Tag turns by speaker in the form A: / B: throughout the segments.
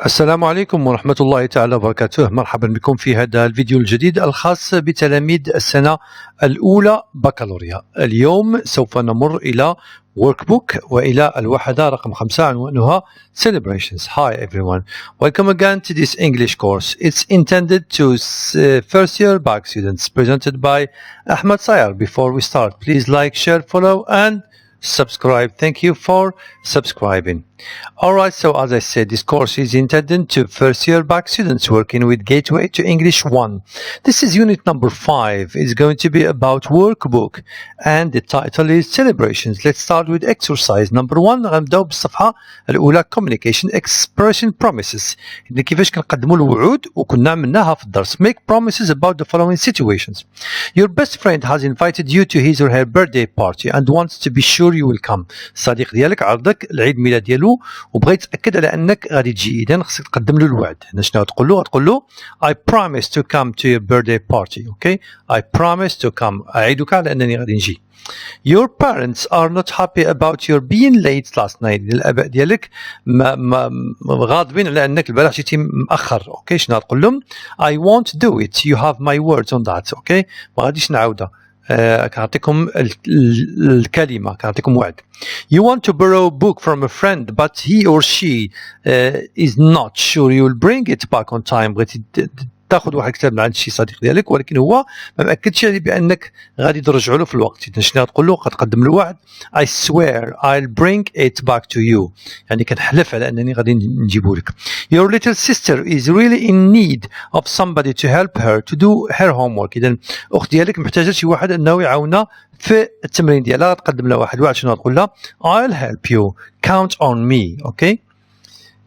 A: السلام عليكم ورحمة الله تعالى وبركاته. مرحبا بكم في هذا الفيديو الجديد الخاص بتلاميذ السنة الأولى باكلوريا. اليوم سوف نمر إلى workbook وإلى الوحدة رقم 5 عنوانها Celebrations. Hi everyone, welcome again to this English course. It's intended to first year bac students, presented by Ahmed Sayar. Before we start, please like, share, follow and subscribe. Thank you for subscribing. Alright, so as I said, this course is intended to first year bac students working with Gateway to English 1. This is unit number 5. It's going to be about workbook and the title is Celebrations. Let's start with exercise number 1. غنبداو بالصفحة الأولى Communication Expression Promises. إذن كيفاش كنقدموا الوعود وكنا عملناها في الدرس. Make promises about the following situations. Your best friend has invited you to his or her birthday party and wants to be sure you will come. الصديق ديالك عرضك العيد ميلاد ديالو وبغيت تأكد على أنك غادي تجي. إذن خصك تقدم له الوعد. هنا شنو غتقول له؟ غتقول له I promise to come to your birthday party. Okay? I promise to come. أعيدك على أنني غادي نجي. Your parents are not happy about your being late last night. الآباء ديالك غاضبين على أنك البارح جيتي مأخر. أوكي؟ شنو غتقول لهم؟ I won't do it. You have my words on that. أوكي؟ ما غاديش نعاودها. كنعطيكم الكلمة، كنعطيكم وعد. You want to borrow a book from a friend but he or she is not sure you will bring it back on time. بغيتي تاخذ واحد الكتاب من عند شي صديق ديالك ولكن هو ما مأكدش عليه بأنك غادي ترجعوا له في الوقت. إذا شنو غتقول له؟ غتقدم له الوعد I swear I'll bring it back to you. يعني كنحلف على أنني غادي نجيبه لك. Your little sister is really in need of somebody to help her to do her homework. إذا الأخت ديالك محتاجة شي واحد أنه يعاونها في التمرين ديالها. غتقدم لها واحد الوعد. شنو غتقول لها؟ I'll help you. Count on me. Okay?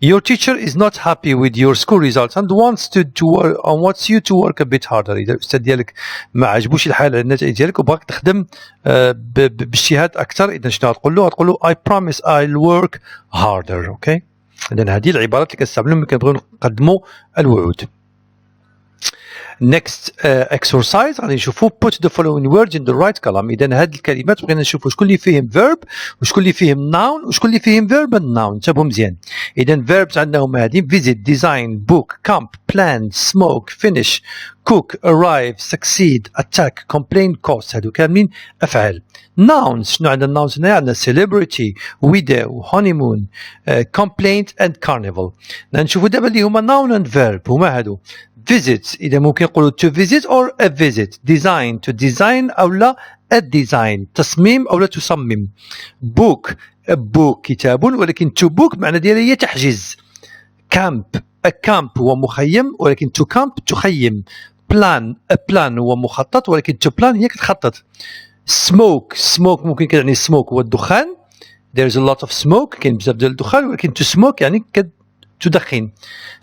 A: Your teacher is not happy with your school results and wants you to work a bit harder. إذا الأستاذ ديالك ما عجبوش الحال على النتائج ديالك وبغاك تخدم باجتهاد أكثر. إذا شنو غتقول له؟ غتقول له I promise I'll work harder. أوكي؟ إذا هذه العبارات اللي كنستعملوهم ملي كنبغيو نقدموا الوعود. Next exercise غادي نشوفوا put the following words in the right column. إذا هاد الكلمات بغينا نشوفوا شكون اللي فيهم verb وشكون اللي فيهم noun وشكون اللي فيهم verb and noun. انتبهوا مزيان. إذا verbs عندنا هما هادين visit, design, book, camp, plan, smoke, finish, cook, arrive, succeed, attack, complain, cost. هادو كاملين أفعال. nouns شنو عندنا nouns هنا؟ عندنا celebrity, widow, honeymoon, complaint and carnival. نشوفوا دابا اللي هما noun and verb هما هادو. visit إذا ممكن نقولوا to visit or a visit. design to design أو لا a design. تصميم أو لا تصمم. book a book كتاب ولكن to book معنى ديالها هي تحجز. camp a camp هو مخيم ولكن to camp تخيم. plan a plan هو مخطط ولكن to plan هي كتخطط. smoke ممكن يعني smoke هو الدخان. there is a lot of smoke كاين بزاف ديال الدخان ولكن to smoke يعني تدخن.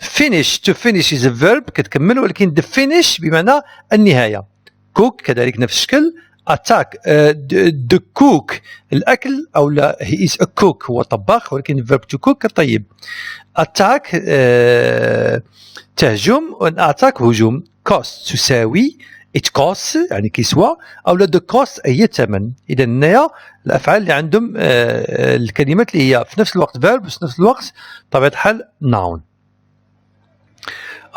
A: finish to finish is a verb كتكمل ولكن the finish بمعنى النهاية. cook كذلك نفس الشكل. attack the cook الأكل أو لا he is a cook هو طباخ ولكن verb to cook كطيب. attack تهجم attack هجوم. cost تساوي it costs يعني كيسوى أو لا the cost هي الثمن. إذا هنايا الأفعال اللي عندهم الكلمات اللي هي في نفس الوقت verb وفي نفس الوقت طبيعة الحال noun.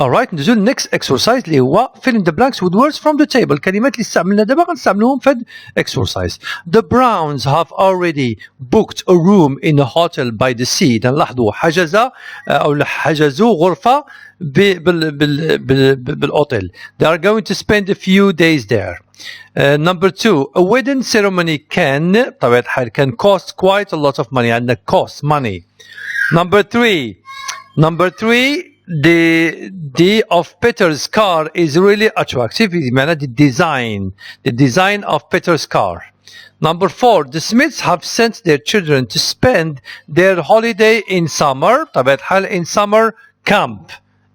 A: alright ندوزو next exercise اللي هو fill in the blanks with words from the table. الكلمات اللي استعملنا دابا غنستعملوهم في هاد exercise. The Browns have already booked a room in a hotel by the sea. إذا لاحظوا حجزوا غرفة بالأوتيل. They are going to spend a few days there. Number 2 a wedding ceremony can طبيعة الحال can cost quite a lot of money. عندنا cost money. Number 3 the of Peter's car is really attractive. بمعنى the design of Peter's car. Number 4 the Smiths have sent their children to spend their holiday in summer. طبيعة الحال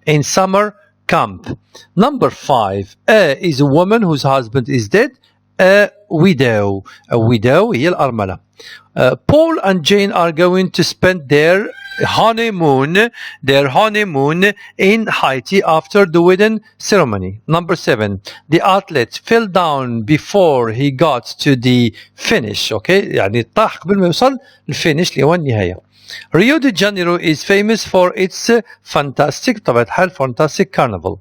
A: in summer camp. Number 5 a is a woman whose husband is dead. a widow هي الأرملة. Paul and Jane are going to spend their honeymoon in Haiti after the wedding ceremony. Number 7 the athlete fell down before he got to the finish. okay يعني طاح قبل ما يوصل الفينيش اللي هو النهاية. Rio de Janeiro is famous for its fantastic طبعا الحال fantastic carnival.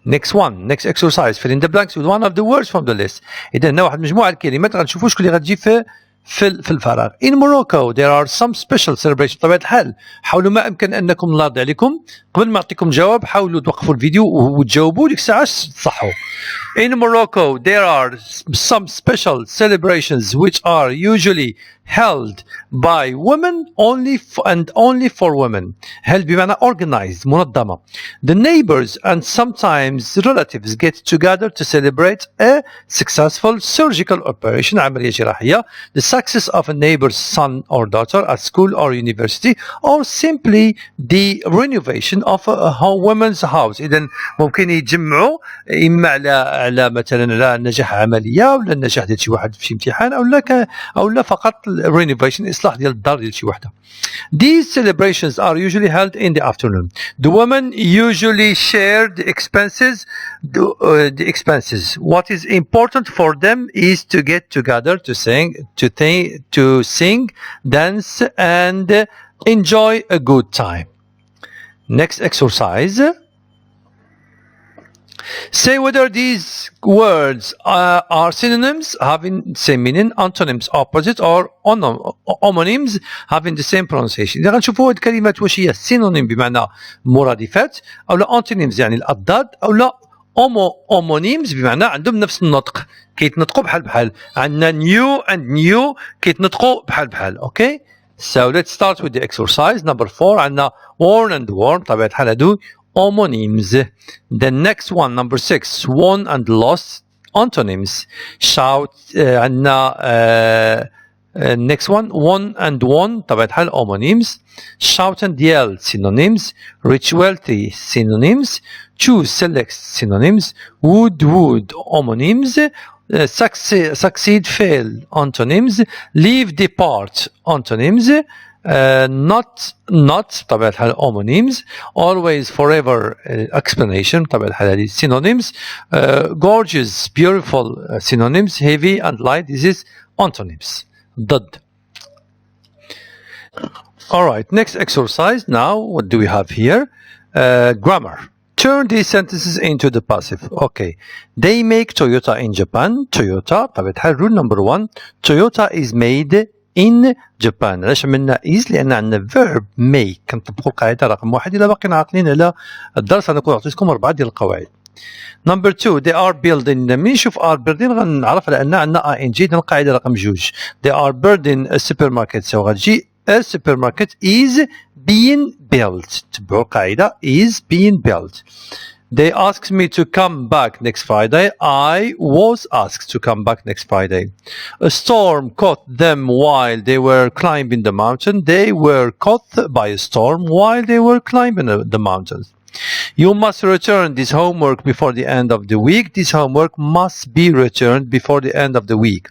A: Next one, next exercise, fill in the blanks with one of the words from the list. إذا هنا واحد مجموعة الكلمات غنشوفوا شكون اللي غتجي في الفراغ. In Morocco there are some special celebrations. بطبيعة الحال حاولوا ما أمكن أنكم الله يرضي عليكم قبل ما أعطيكم جواب حاولوا توقفوا الفيديو وتجاوبوا ديك الساعة تصحوا. In Morocco there are some special celebrations which are usually held by women only for women. held بمعنى organized منظمة. The neighbors and sometimes relatives get together to celebrate a successful surgical operation عملية جراحية, the success of a neighbor's son or daughter at school or university, or simply the renovation of a woman's house. إذا ممكن يتجمعوا إما على مثلا على نجاح عملية ولا النجاح ديال شي واحد في شي امتحان أو لا فقط renovation إصلاح ديال الدار ديال شي وحدة. These celebrations are usually held in the afternoon. The women usually share the expenses. What is important for them is to get together to sing, dance, and enjoy a good time. Next exercise. Say whether these words are synonyms having the same meaning, antonyms opposite, or homonyms having the same pronunciation. إذا غنشوفوا هاد الكلمات واش هي synonym بمعنى مرادفات أو لا antonyms يعني الأضداد أو لا homonyms بمعنى عندهم نفس النطق كيتنطقوا بحال. عندنا new and new كيتنطقوا بحال. Okay? So let's start with the exercise. Number 4 عندنا worn and worn طبيعة الحال هادو homonyms. The next one, number 6, won and lost, antonyms. Shout عندنا next one, won and won طبعا الحال homonyms. Shout and yell, synonyms. Rich, wealthy, synonyms. Choose, select, synonyms. Would, homonyms. Succeed, fail, antonyms. Leave, depart, antonyms. Not طبعا الحال homonyms. Always, forever, explanation طبعا الحال هذه synonyms. Gorgeous, beautiful, synonyms. Heavy and light, this is antonyms. ضد. Alright, next exercise. Now what do we have here? Grammar. Turn these sentences into the passive. Okay. They make Toyota in Japan. Toyota طبعا الحال rule number 1. Toyota is made in Japan. علاش عملنا is؟ لأن عندنا verb make. كنطبقوا القاعدة رقم 1 إلا باقيين عاقلين على الدرس غنكون عطيتكم 4 ديال القواعد. Number 2 they are building. ملي نشوف are building غنعرف على أن عندنا ing. إذا القاعدة رقم 2 they are building a supermarket. سو غتجي a supermarket is being built. تبعوا القاعدة is being built. They asked me to come back next Friday. I was asked to come back next Friday. A storm caught them while they were climbing the mountain. They were caught by a storm while they were climbing the mountains. You must return this homework before the end of the week. This homework must be returned before the end of the week.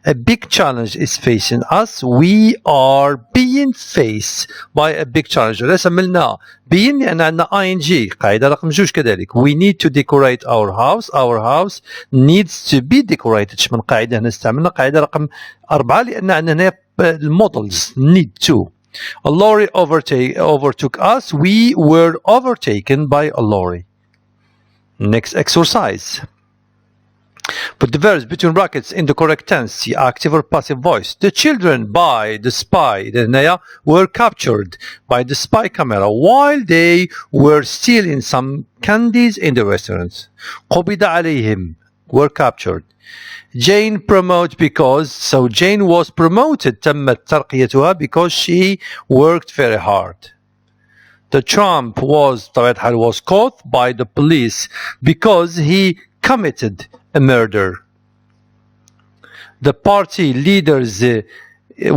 A: A big challenge is facing us. We are being faced by a big challenge. علاش عملنا being لأن عندنا ing. قاعدة رقم 2 كذلك. We need to decorate our house. Our house needs to be decorated. من قاعدة هنا استعملنا قاعدة رقم 4 لأن عندنا المودلز need to. A lorry overtook us. We were overtaken by a lorry. Next exercise. Put the verbs between brackets in the correct tense. See active or passive voice. The children by the spy were captured by the spy camera while they were stealing some candies in the restaurant. قبض عليهم were captured. Jane promoted because so Jane was promoted تمت ترقيتها because she worked very hard. The Trump was caught by the police because he committed a murder. The party leader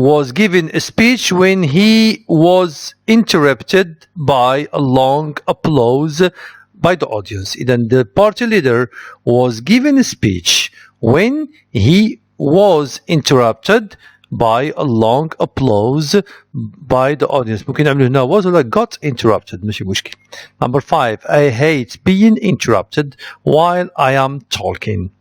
A: was given a speech when he was interrupted by a long applause by the audience. Then the party leader was given a speech when he was interrupted by a long applause by the audience. ممكن نعملوا هنا was ولا got interrupted ماشي مشكل. Number 5 I hate being interrupted while I am talking.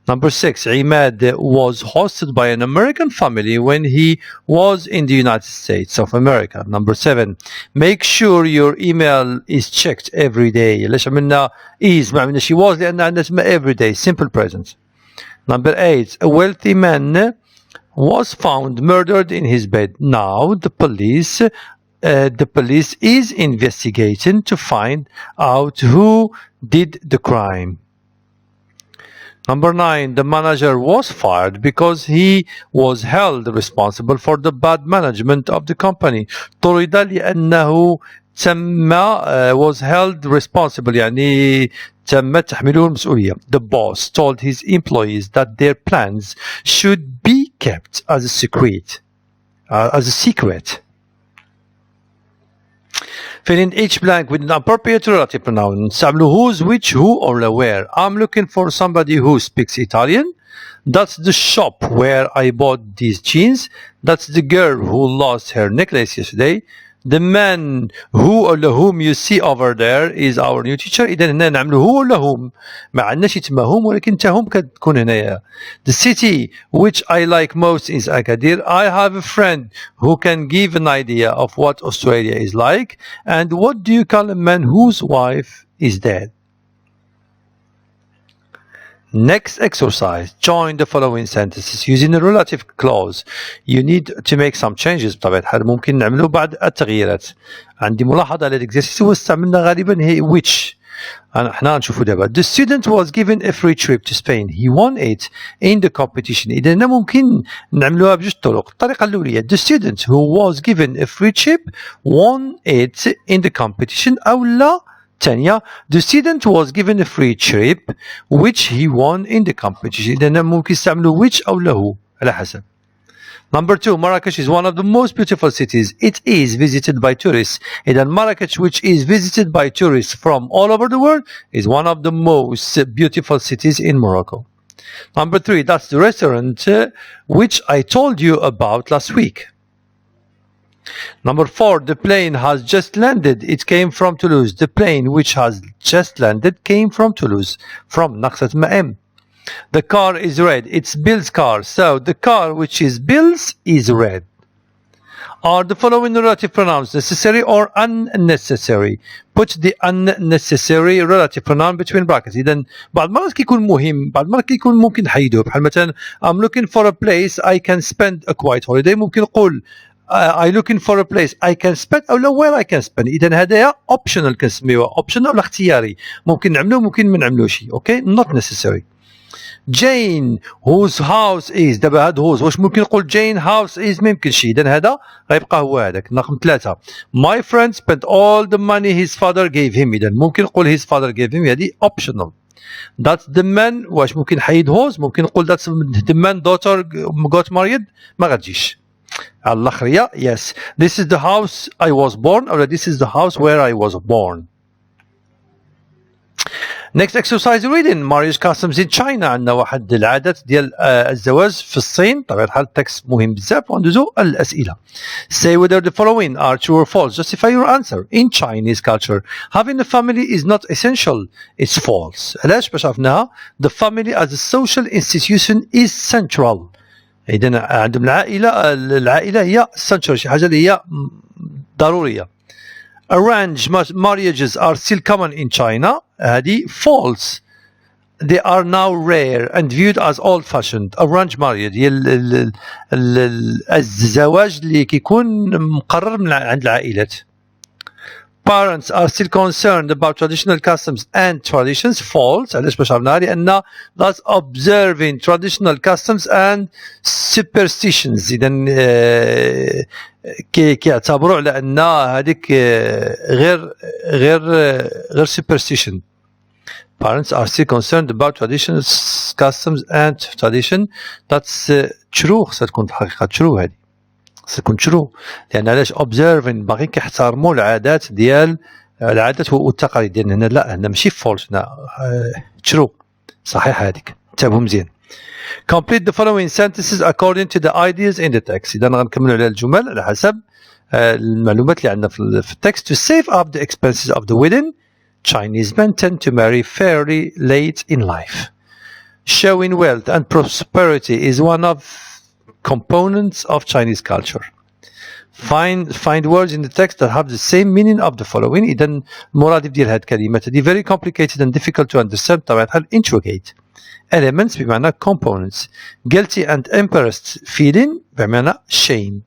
A: Number 6, Imad was hosted by an American family when he was in the United States of America. Number 7, make sure your email is checked every day. ليش عملنا is ما عملنا she was لأن عندنا every day, simple present. Number 8, a wealthy man was found murdered in his bed. Now the police is investigating to find out who did the crime. Number 9, the manager was fired because he was held responsible for the bad management of the company. طرد لأنه was held responsible يعني تم تحميله المسؤولية. The boss told his employees that their plans should be kept as a secret. Fill in each blank with an appropriate relative pronoun. نستعملوا whose, which, who, or where. I'm looking for somebody who speaks Italian. That's the shop where I bought these jeans. That's the girl who lost her necklace yesterday. The man who or whom you see over there is our new teacher. إذا هنا نعملوا هو ولا هم. ما عندناش يتم هم ولكن تهم كتكون هنايا. The city which I like most is Agadir. I have a friend who can give an idea of what Australia is like. And what do you call a man whose wife is dead? Next exercise, join the following sentences using a relative clause. You need to make some changes بطبيعة الحال ممكن نعمله بعد التغييرات. عندي ملاحظة على الإكزرسيس واستعملنا غالبا هي which. احنا نشوفوا دابا. The student was given a free trip to Spain. He won it in the competition. إذا هنا ممكن نعملوها بجوج طرق. الطريقة الأولية the student who was given a free trip won it in the competition أو لا الثانية the student was given a free trip which he won in the competition. إذا ممكن يستعملوا which أو له على حسب. Number 2, Marrakesh is one of the most beautiful cities. It is visited by tourists. إذا Marrakesh, which is visited by tourists from all over the world, is one of the most beautiful cities in Morocco. Number 3, that's the restaurant which I told you about last week. Number 4, the plane has just landed. It came from Toulouse. The plane which has just landed came from Toulouse. From نقصة مائم. The car is red. It's Bill's car. So the car which is Bill's is red. Are the following relative pronouns necessary or unnecessary? Put the unnecessary relative pronoun between brackets. إذا بعض المرات كيكون مهم بعض المرات كيكون ممكن نحيدوه بحال مثلا I'm looking for a place I can spend a quiet holiday. ممكن نقول I looking for a place I can spend أو where I can spend. إذا هذايا optional كنسميوها optional ولا اختياري. ممكن نعملوه ممكن ما نعملوش. Okay, not necessary. Jane whose house is دابا هاد whose واش ممكن نقول Jane house is ما يمكنش. إذا هذا غيبقى هو هذاك. رقم 3 My friend spent all the money his father gave him. إذا ممكن نقول his father gave him هذه optional. That's the man واش ممكن نحيد whose ممكن نقول that's the man daughter got married ما غتجيش. على الأخرية yes this is the house I was born or this is the house where I was born. Next exercise reading marriage customs in China. عندنا واحد العادات ديال الزواج في الصين. طبعا الحال التكست مهم بزاف وندوزو الأسئلة. Say whether the following are true or false. Justify your answer. In Chinese culture having a family is not essential. It's false. علاش باش عرفناها the family as a social institution is central. إذن عندهم العائلة هي central شي حاجة اللي هي ضرورية. Arranged marriages are still common in China. هذه false. They are now rare and viewed as old-fashioned. Arranged marriage هي الزواج اللي كيكون مقرر من عند العائلات. Parents are still concerned about traditional customs and traditions. False. علاش باش عرفناها لأن that's observing traditional customs and superstitions. إذا كيعتبروا على أن هذيك غير superstition. Parents are still concerned about traditional customs and tradition. That's true. خصها تكون في الحقيقة true هذه. سيكون true لأن علاش observing باغيين كيحترموا العادات والتقاليد ديالنا. هنا لا هنا ماشي false هنا true صحيح هذيك. انتبهوا مزيان. Complete the following sentences according to the ideas in the text. إذا غنكملوا على الجمل على حسب المعلومات اللي عندنا في التكست. To save up the expenses of the wedding, Chinese men tend to marry fairly late in life. showing wealth and prosperity is one of components of Chinese culture. Find words in the text that have the same meaning of the following. إذا المرادف ديال هاد الكلمات هذه very complicated and difficult to understand بطبيعة الحال intricate. Elements بمعنى components. Guilty and embarrassed feeling بمعنى shame.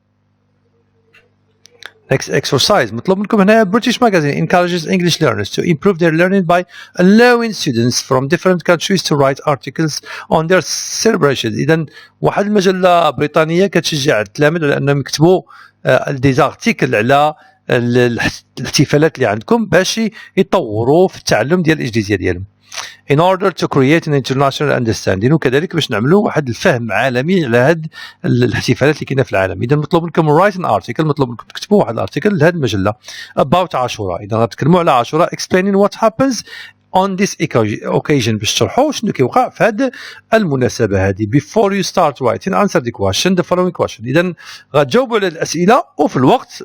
A: Next exercise. مطلوب منكم هنا British magazine encourages English learners to improve their learning by allowing students from different countries to write articles on their celebrations. إذا واحد المجلة بريطانية كتشجع التلاميذ على أنهم يكتبوا ديزارتيكل على الاحتفالات اللي عندكم باش يطوروا في التعلم ديال الإنجليزية ديالهم. In order to create an international understanding وكذلك باش نعملوا واحد الفهم عالمي على هاد الاحتفالات اللي كاينه في العالم. اذا مطلوب منكم write an article مطلوب منكم تكتبوا واحد الارتيكل لهاد المجله about عاشوراء. اذا غتكلموا على عاشوراء explaining what happens on this occasion باش تشرحوا شنو كيوقع في هاد المناسبه هذه. Before you start writing answer the question the following question. اذا غتجاوبوا على الاسئله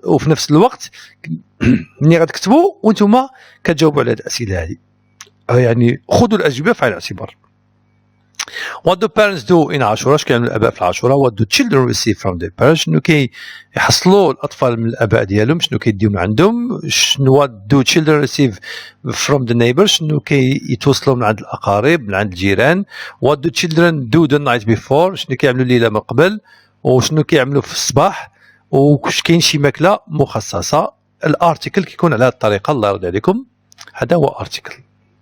A: وفي نفس الوقت ملي غتكتبوا وانتم كتجاوبوا على الاسئله هذه. يعني خذوا الأجوبة في عين الاعتبار. What do parents do in عاشوراء؟ اش كيعملوا الآباء في عاشوراء؟ What do children receive from their parents؟ شنو كيحصلوا الأطفال من الآباء ديالهم؟ شنو كيديو من عندهم؟ شنو what do children receive from the neighbors؟ شنو كيتوصلوا من عند الأقارب من عند الجيران؟ What do children do the night before؟ شنو كيعملوا الليلة من قبل؟ وشنو كيعملوا في الصباح؟ وكاش كاين شي ماكلة مخصصة. الارتيكل كيكون على هذه الطريقة الله يرضي عليكم. هذا هو ارتيكل.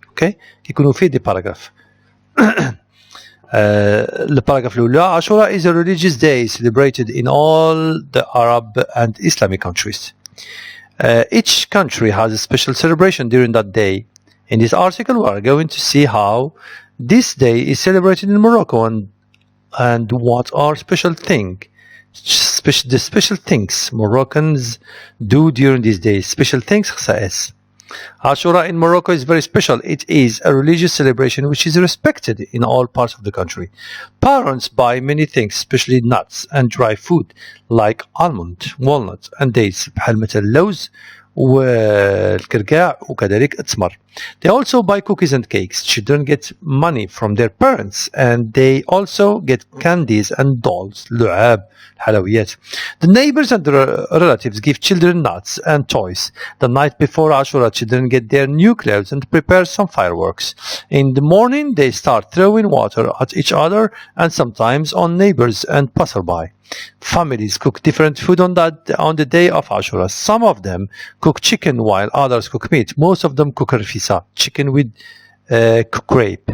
A: اوكي كيكونوا فيه دي باراغراف. الباراغراف الاولى عاشوراء is a religious day celebrated in all the Arab and Islamic countries. Each country has a special celebration during that day. In this article we are going to see how this day is celebrated in Morocco and what are the special things Moroccans do during these days. Special things خصائص. Ashura in Morocco is very special. It is a religious celebration which is respected in all parts of the country. Parents buy many things, especially nuts and dry food like almond, walnut and dates بحال مثل اللوز والكركاع وكذلك التمر. They also buy cookies and cakes. Children get money from their parents and they also get candies and dolls, لعاب, حلويات. The neighbors and relatives give children nuts and toys. The night before Ashura, children get their new clothes and prepare some fireworks. In the morning, they start throwing water at each other and sometimes on neighbors and passerby. Families cook different food on the day of Ashura. Some of them cook chicken while others cook meat. Most of them cook rfisa, chicken with crepe.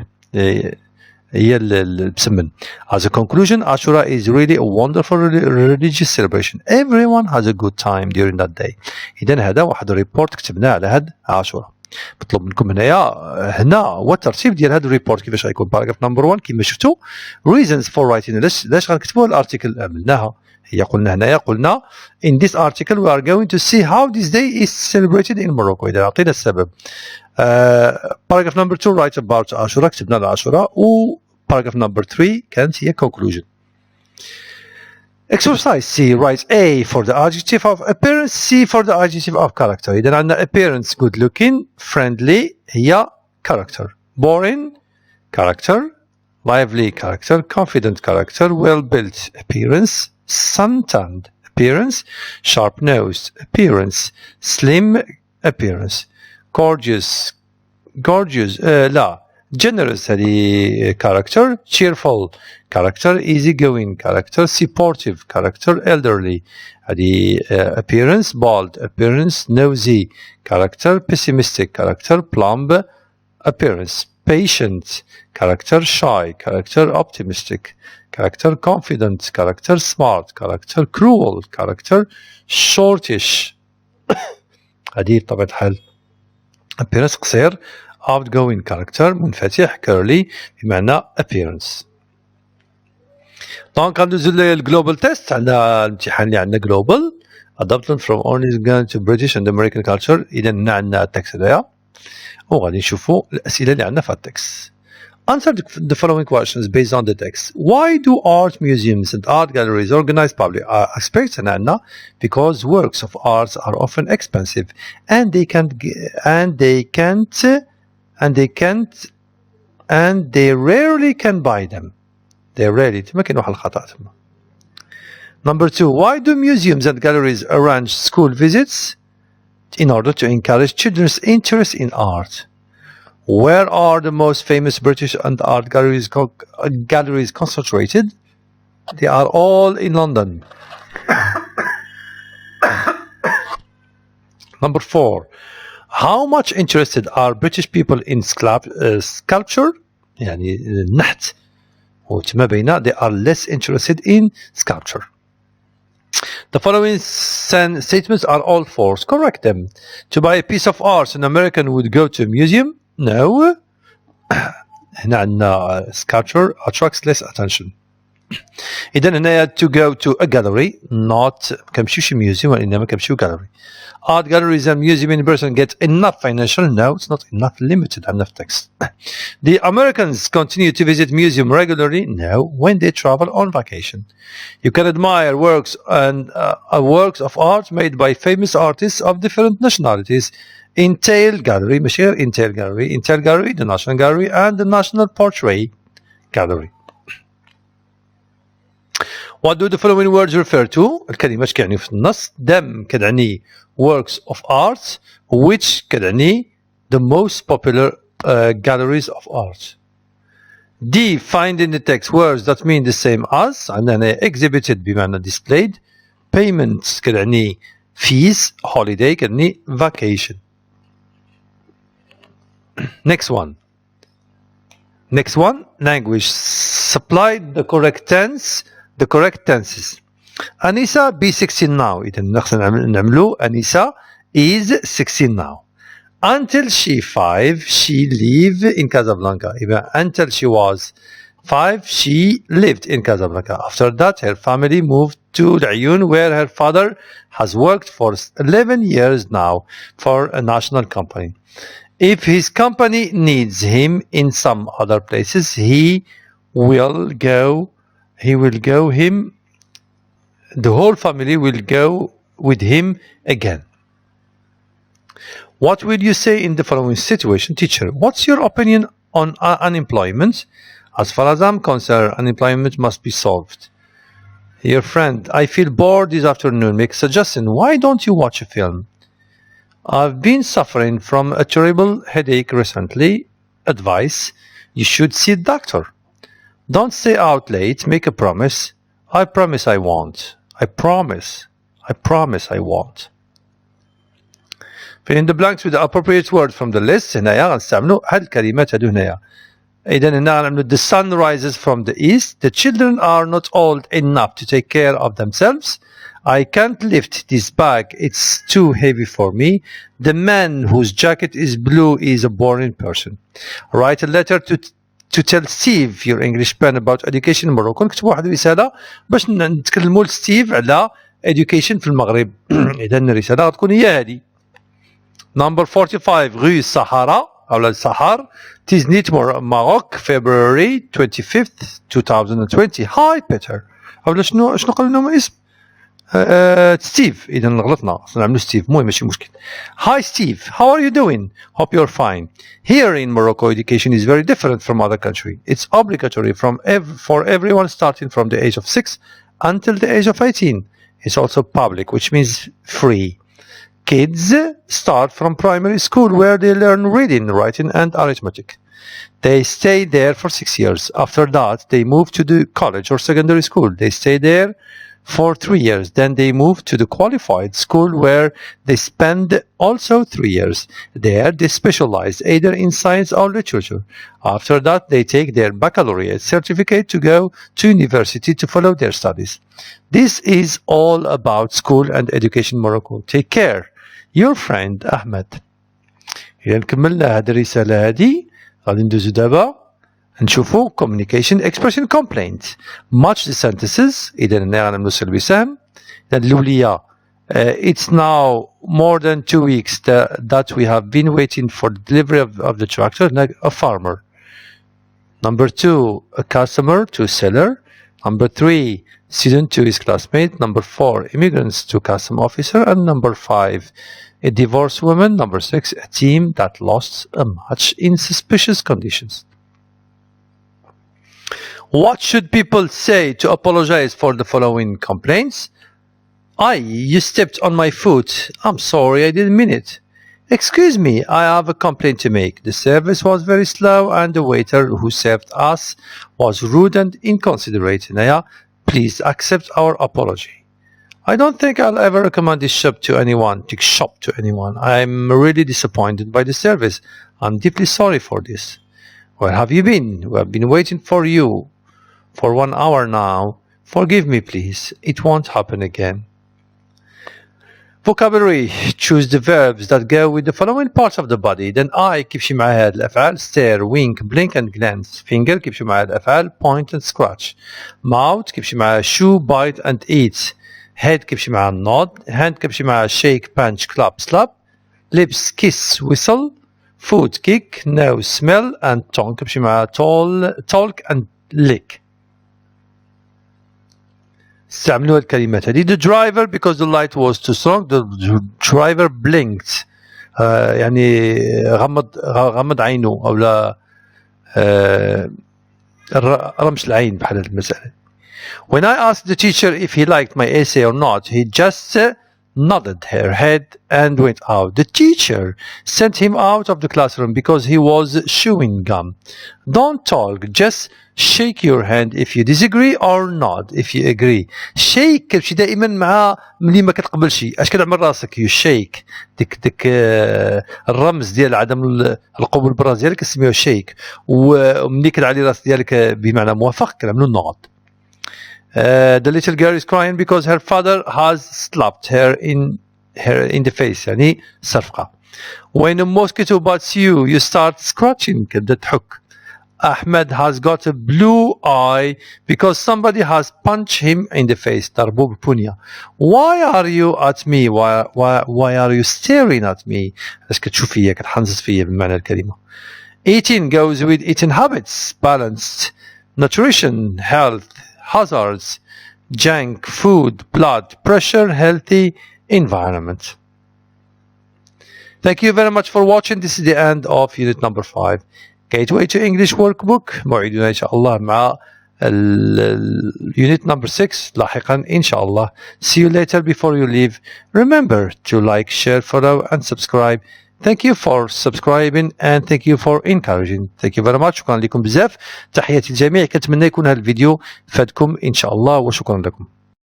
A: As a conclusion, Ashura is really a wonderful religious celebration. Everyone has a good time during that day. إذن هذا واحد الريبورت كتبناه على هاد عاشوراء. مطلوب منكم هنا هو الترتيب ديال هذا الريبورت كيفاش غيكون. باراجراف نمبر 1 كما شفتوا reasons for writing. علاش غنكتبوا الارتيكل عملناها هي قلنا هنايا قلنا in this article we are going to see how this day is celebrated in Morocco. إذا عطينا السبب. باراجراف نمبر 2 write about عاشوراء كتبنا العاشوراء و باراجراف نمبر 3 كانت هي conclusion. Exercise C. Write A for the adjective of appearance, C for the adjective of character. إذا عندنا appearance good looking, friendly هي character, boring character, lively character, confident character, well built appearance, sun-tanned appearance, sharp nosed appearance, slim appearance, gorgeous لا generous هذه character, cheerful character, easygoing character, supportive character, elderly هذه appearance, bald appearance, nosy character, pessimistic character, plump appearance, patient character, shy character, optimistic character, confident character, smart character, cruel character, shortish هذه بطبيعة الحال appearance قصير, outgoing character منفتح, curly بمعنى appearance. دونك غندوزو للجلوبال تيست. عندنا الامتحان اللي عندنا جلوبال adapted from Orange to British and American culture. إذا هنا عندنا التكست هذايا وغادي نشوفوا الأسئلة اللي عندنا في التكست. Answer the following questions based on the text. Why do art museums and art galleries organize public exhibits? Because works of art are often expensive and they can't and they rarely can buy them. They rarely. ما كاين واحد الخطأ تما. Number 2, why do museums and galleries arrange school visits? In order to encourage children's interest in art. Where are the most famous British and art galleries concentrated? They are all in London. Number 4, how much interested are British people in sculpture? يعني النحت وما بينه. They are less interested in sculpture. The following statements are all false. Correct them. To buy a piece of art, an American would go to a museum? No. هنا عندنا sculpture attracts less attention. إذن هنا to go to a gallery, not كمشيوش museum وإنما كمشيو gallery. Art galleries and museum in person get enough financial? No, it's not enough, limited enough text. The Americans continue to visit museum regularly? No, when they travel on vacation. You can admire works and works of art made by famous artists of different nationalities. Intel Gallery, Intel Gallery, the National Gallery, and the National Portrait Gallery. What do the following words refer to? الكلمات كيعني في النص. Them كتعني works of art, which كتعني the most popular galleries of art. D, find in the text words that mean the same as. عندنا exhibited بمعنى displayed. Payments كتعني fees. Holiday كتعني vacation. Next one, language. Supply the correct tenses. Anissa be 16 now. إذا نقصد نعملو Anissa is 16 now. Until she 5, she lived in Casablanca. إذا until she was 5, she lived in Casablanca. After that, her family moved to العيون, where her father has worked for 11 years now for a national company. If his company needs him in some other places, the whole family will go with him again. What will you say in the following situation? Teacher, what's your opinion on unemployment? As far as I'm concerned, unemployment must be solved. Your friend, I feel bored this afternoon. Make a suggestion. Why don't you watch a film? I've been suffering from a terrible headache recently. Advice, you should see a doctor. Don't stay out late. Make a promise. I promise I won't. I promise I won't. Fill in the blanks with the appropriate word from the list. هنايا غنستعملوا هاد الكلمات هادو هنايا. إذا هنا غنعملوا the sun rises from the east. The children are not old enough to take care of themselves. I can't lift this bag. It's too heavy for me. The man whose jacket is blue is a boring person. Write a letter to tell Steve, your English pen, about education in Morocco. نكتبوا واحد الرسالة باش نتكلموا لستيف على education في المغرب. إذا الرسالة غتكون هي هذه. Number 45, rue Sahara, أو السحار. Tiznit Maroc, February 25th, 2020. Hi Peter. أو شنو قالوا لهم اسم؟ ستيف. إذا غلطنا نعملو ستيف. المهم ماشي مشكل. Hi Steve, how are you doing? Hope you're fine. Here in Morocco, education is very different from other countries. It's obligatory for everyone starting from the age of 6 until the age of 18. It's also public, which means free. Kids start from primary school, where they learn reading, writing, and arithmetic. They stay there for 6 years. After that, they move to the college or secondary school. They stay there for 3 years. Then they move to the qualified school, where they spend also 3 years. There they specialize either in science or literature. After that, they take their baccalaureate certificate to go to university to follow their studies. This is all about school and education in Morocco. Take care. Your friend Ahmed. إذا كملنا هذه الرسالة هذه غادي ندوزو دابا نشوفو communication expression complaint. Match the sentences. إذا هنا غنعملو سلبي سهم. إذا الأولية it's now more than 2 weeks that we have been waiting for the delivery of the tractor. A farmer. Number 2, a customer to seller. Number 3, student to his classmate. Number 4, immigrants to custom officer. And number 5, a divorced woman. Number 6, a team that lost a match in suspicious conditions. What should people say to apologize for the following complaints? You stepped on my foot. I'm sorry, I didn't mean it. Excuse me, I have a complaint to make. The service was very slow and the waiter who served us was rude and inconsiderate. Naya, please accept our apology. I don't think I'll ever recommend this shop to anyone. I'm really disappointed by the service. I'm deeply sorry for this. Where have you been? We have been waiting for you for 1 hour now. Forgive me, please. It won't happen again. Vocabulary. Choose the verbs that go with the following parts of the body. Then eye كيف شي معها هاد الأفعال stare, wink, blink and glance. Finger كيف شي معها الأفعال point and scratch. Mouth كيف شي معها chew, bite and eat. Head كيف شي معها nod. Hand كيف شي معها shake, punch, clap, slap. Lips kiss, whistle. Foot kick, nose smell and tongue كيف شي معها talk and lick. استعملوا الكلمات هذه. The driver because the light was too strong. The driver blinked. يعني غمض عينه أو لا رمش العين بحال هذه المسألة. When I asked the teacher if he liked my essay or not, he just nodded her head and went out. The teacher sent him out of the classroom because he was chewing gum. Don't talk, just shake your hand if you disagree or nod if you agree. Shake كتمشي دائما مع ملي ما كتقبل شيء. اش كتعمل راسك you shake. ديك الرمز ديال عدم القبول بالراس ديالك كنسميوه shake. وملي كتعلي راس ديالك بمعنى موافق كنعملو nod. The little girl is crying because her father has slapped her in the face. يعني صرفقة. When a mosquito bites you, you start scratching. كتبدا تحك. Ahmed has got a blue eye because somebody has punched him in the face. ضربوه بالبنية. Why are you at me? Why are you staring at me? اش كتشوف فيا كتحنزز فيا بمعنى الكلمة. Eating goes with eating habits. Balanced. Nutrition, health, hazards, junk, food, blood pressure, healthy environment. Thank you very much for watching. This is the end of unit number 5. Gateway to English workbook. موعدنا إن شاء الله مع unit number 6 لاحقا إن شاء الله. See you later. Before you leave, remember to like, share, follow and subscribe. Thank you for subscribing and thank you for encouraging. Thank you very much. شكرا لكم بزاف. تحياتي للجميع. كنتمنى يكون هذا الفيديو فادكم إن شاء الله وشكرا لكم.